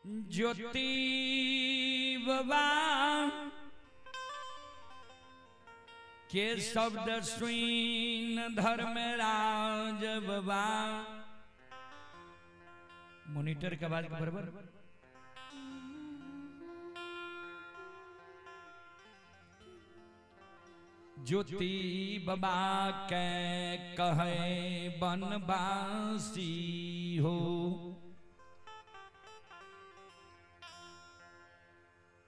ज्योति बाबा के शब्द सुन धर्मराज बाबा। मॉनिटर के आवाज के बराबर। ज्योति बाबा के कहे बनवासी हो,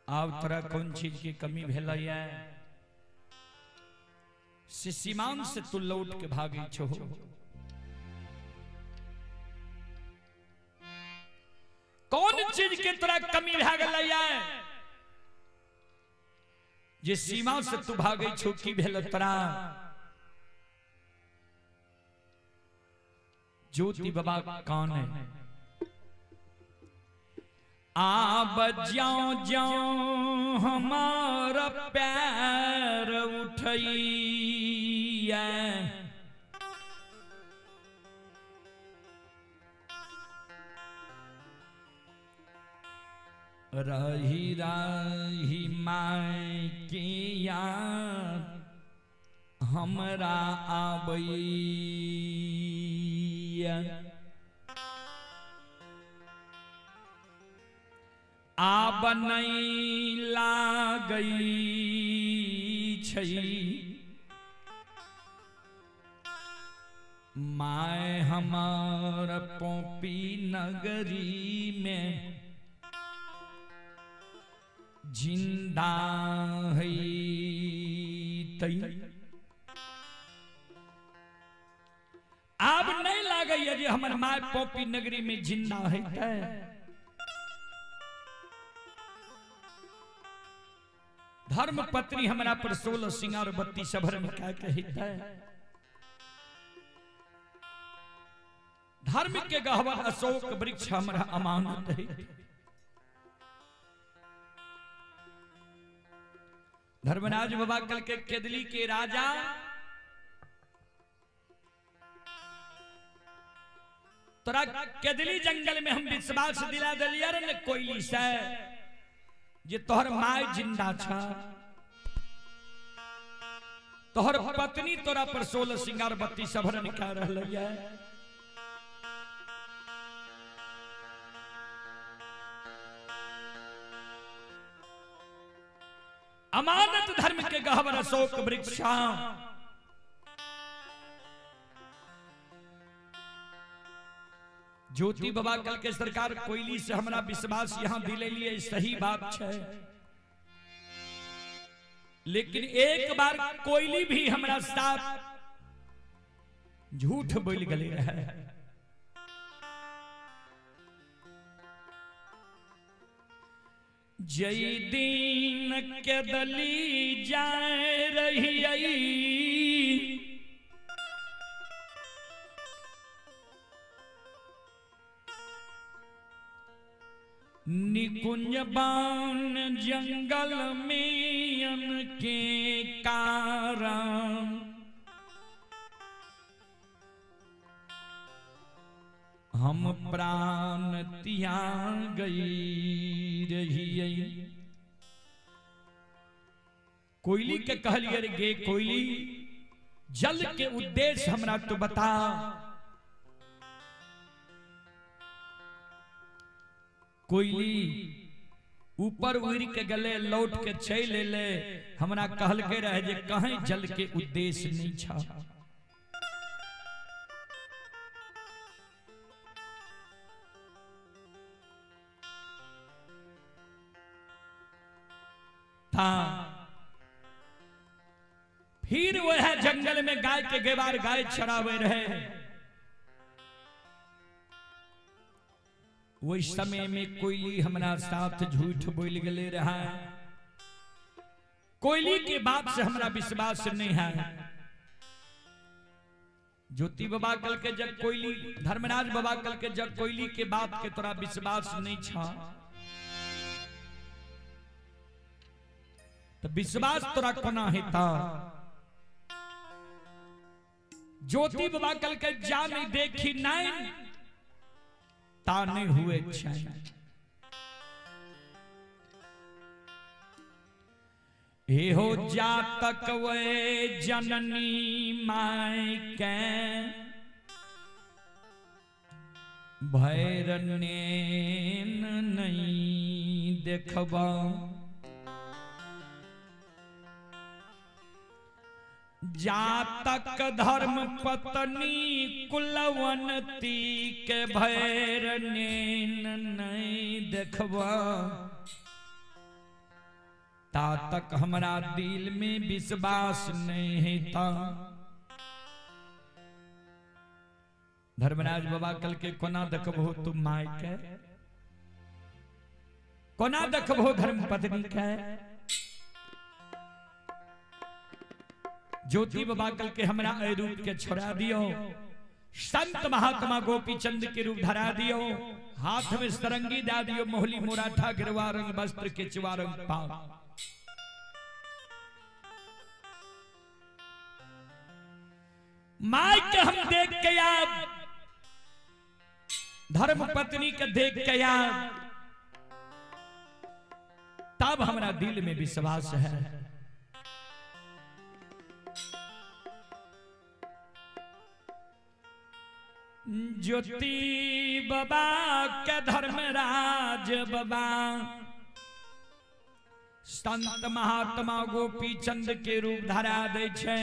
अब तोरा कौन चीज की कमी भेल से सीमान से तू लौट के भागी छो। कौन चीज के तोरा कमी भे गल जे सीमा से तू भागे छो की भेल तोरा। ज्योति बाबा कौन है? आब ज्यों ज्यों हमारा पैर उठैया, रही रही माय की याद हमरा आबैया। आब नहीं लागई छई माय हमार पोपी नगरी में जिंदा है तई। आब नहीं लागई जे हमर माय पोपी नगरी में जिंदा है तय। धर्म पत्नी हमारा पर 16 सिंगार बत्ती सभरन क्या कहता है। धर्म के गहवर अशोक वृक्ष हमारा अमानत है। धर्मराज बाबा कल के केदली के राजा तोरा केदली जंगल में हम विश्वास दिला दिलिया रे कोयली से जे तोहर माय जिंदा छा, तोहर पत्नी तोरा पर 16 सिंगार बत्ती सभरन कह रहल है। अमानत धर्म के गहवर अशोक वृक्ष। ज्योति बाबा कल के सरकार कोयली से हमारा विश्वास यहाँ दिले लिए सही बात है, लेकिन एक बार कोयली भी हमारा साथ झूठ बोल गले रहे। जय दिन के दली जाए रही निकुंज बान जंगल में अनके कारण हम प्राण त्याग गई रही। कोयली के कहलिए रे गे कोयली, जल के उद्देश्य हमरा तो बता। कोयली ऊपर उड़ के गले लौट के चल ले, हमरा कहल के रहे जे कहीं जल के उद्देश्य नहीं छा। फिर वह जंगल में गाय के गेवार गाय चरावे रहे। वही समय में कोयली हमारा साथ झूठ बोल गले रहा। कोयली के बात से हमारा विश्वास नहीं है। ज्योति बाबा कल के जग कोयली, धर्मराज बाबा कल के जग कोयली के बात के तोरा विश्वास नहीं छा, तो विश्वास तोरा कोना हेता। ज्योति बाबा कल के जान देखी नहीं ताने हुए हे हो जातक वे जननी माय के भैरने नहीं देखबा जातक धर्म पत्नी कुलवंती के भैरने नहीं देखबा ता तक हमारा दिल में विश्वास नहीं था। धर्मराज बाबा कल के कोना देखबो तुम माय के कोना देखबो धर्म पत्नी के। ज्योति बाबा कल के हमरा रूप के छोड़ा दियो, संत महात्मा गोपी चंद के रूप धरा दियो, हाथ में सरंगी दा दियो, मोहली मुराठा गिरवा रंग वस्त्र के चिवा रंग पाव। माय के हम देख के याद, धर्म पत्नी के देख के याद, तब हमारा दिल में विश्वास है। ज्योति बाबा के धर्मराज बाबा संत महात्मा गोपी चंद के रूप धरा दे छे,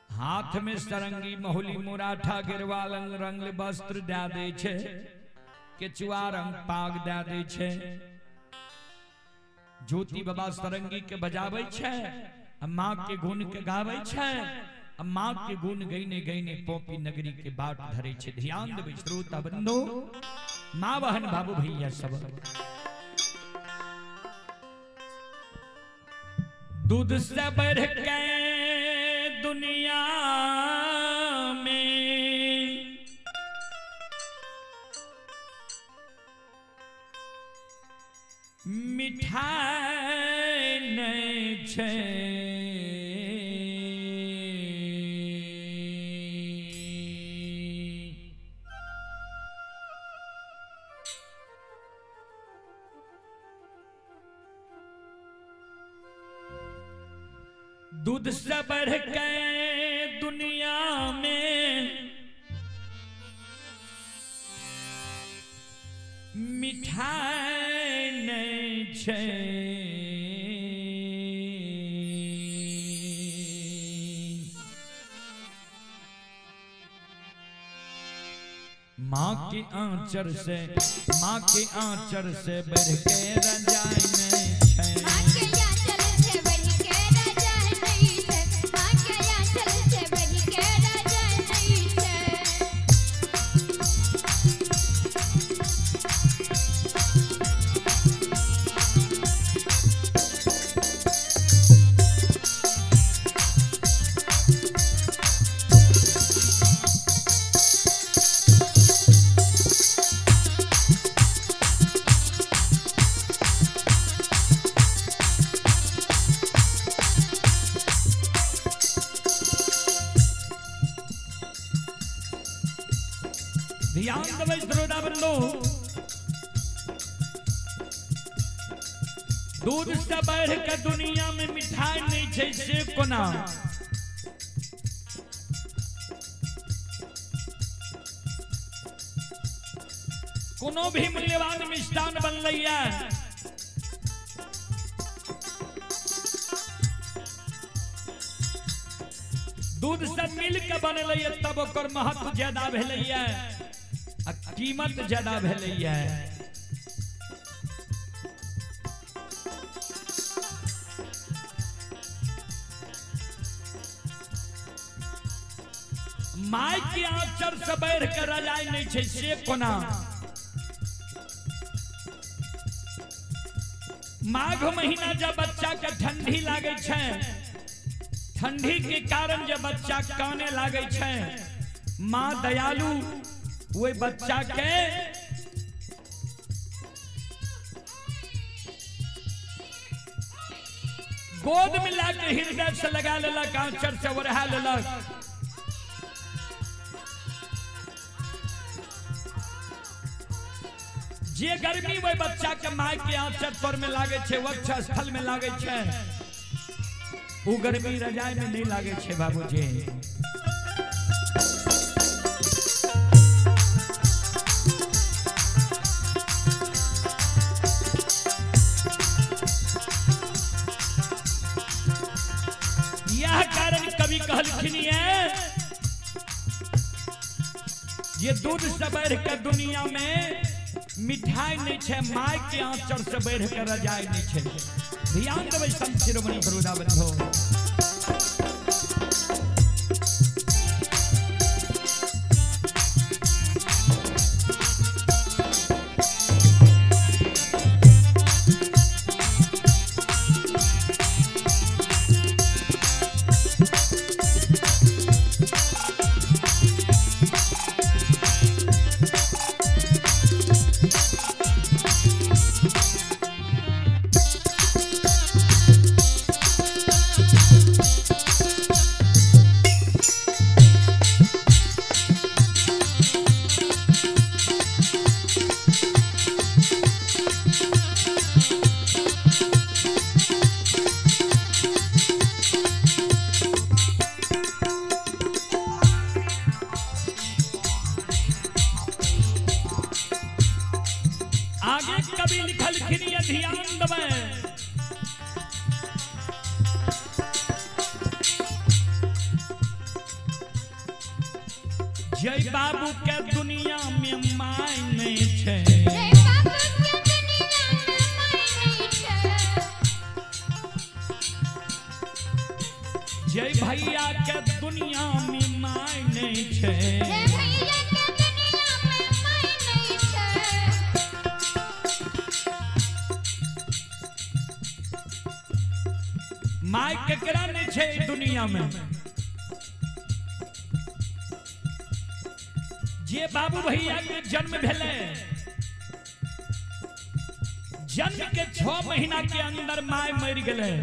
हाथ में सरंगी मोहली मुराठा गिरवा रंग वस्त्र दे दे छे, केचुआ रंग पाग दे दे छे। ज्योति बाबा सरंगी के बजावे छे, माँ के गुण के गावे छे, माँ के गुण गईने गईने पोपी नगरी के बाट धरे छे। ध्यान देवे श्रोता बंधु, माँ बहन बाबू भैया सब। दूध से बढ़ के दुनिया में मिठाई नहीं छे, दूध से बढ़ के दुनिया में मिठाई नहीं छे। माँ के आंचर से, माँ के आंचर से बढ़ के रजाई में छे। ध्यान देवे श्रोता बंधु, दूध से बढ़ के दुनिया में मिठाई नहीं छे से कोना। कोनो भी मूल्यवान मिष्ठान बन लैया, दूध से मिल के बन लैया, तब ओकर महत्व ज्यादा भेलैया, कीमत ज्यादा भेलैया। माय की आंचर से बढ़ के रजाई नहीं छे से कोना। माघ महीना जब बच्चा के ठंडी लागे छे, ठंडी के कारण जब बच्चा काने लागे छे, माँ दयालु वो बच्चा के गोद में लाके हृदय से लगा लेलक, आंचर से ओढ़ा लेलक। जे गर्मी वो बच्चा के माय के आंचल पर में लागे छे, वक्ष स्थल में लागे छे, वो गर्मी रजाई में नहीं लागे छे बाबूजी। यह कारण कवि कहलखिन ये दूध से बढ़ के दुनिया में मिठाई नहीं छे, माय के आंचल से बढ़ के रजाई नहीं छे। ध्यान देबै संत शिरोमणि गुरुदा बंधु। आगे कवि लिखलखिन ये ध्यान देबै। जय बाबू के दुनिया में माय नहीं छे, जय भैया के दुनिया में माय नहीं छे। माय केकरा नहीं छे दुनिया में। जे बाबू भैया के जन्म भेले, जन्म के 6 महीना के अंदर माय मर गए।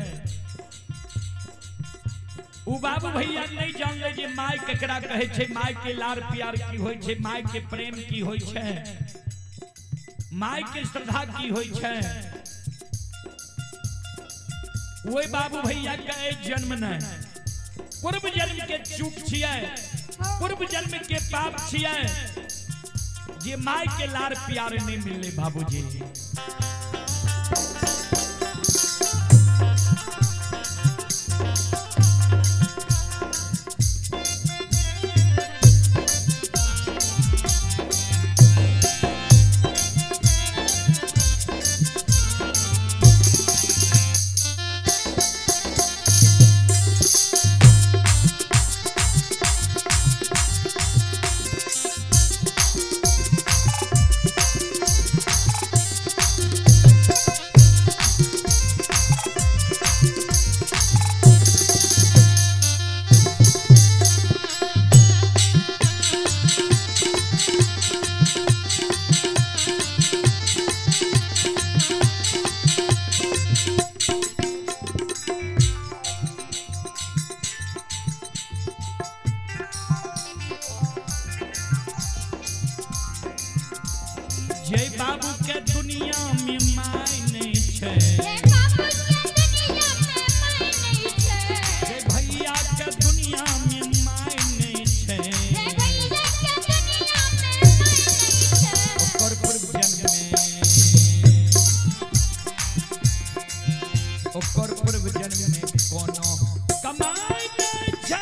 उ बाबू भैया नहीं जानले जे माय केकरा कहे छे, माय के लार प्यार की होय छे, माय के प्रेम की होय छे, माय के श्रद्धा की होय छे। वो बाबू भैया के जन्म न पूर्व जन्म के चूक छिए, पूर्व जन्म के पाप छिए, जे माय के लार प्यार नहीं मिले बाबूजी। जय बाबू के दुनिया में माय नहीं छे, जय भैया के दुनिया में माय नहीं छे। ओकर पूर्व जन्म में, ओकर पूर्व जन्म में कोनो कमाई नहीं छे।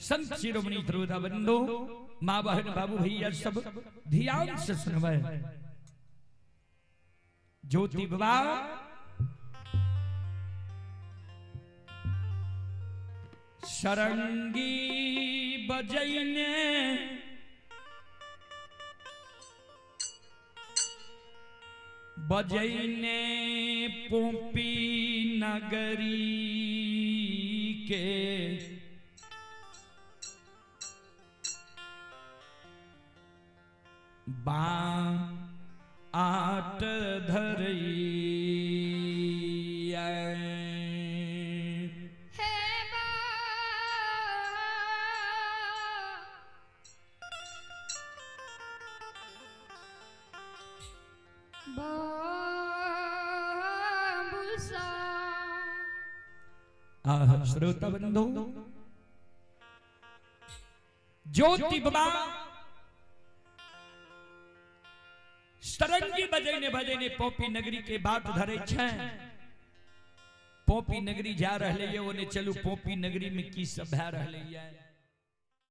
संत शिरोमणि गुरुदा बंधु, माँ बहन बाबू भैया सब ध्यान से सुनवे। ज्योति बाबा सरंगी बजैने बजैने पोपी नगरी के आट धरई श्रोता बंधु ज्योति बाबा सरंगी बजैने बजैने पोपी नगरी के बाट धरे छे। पोपी नगरी जा रहले ये ओने चलू पोपी नगरी में की सब भै रहले ये।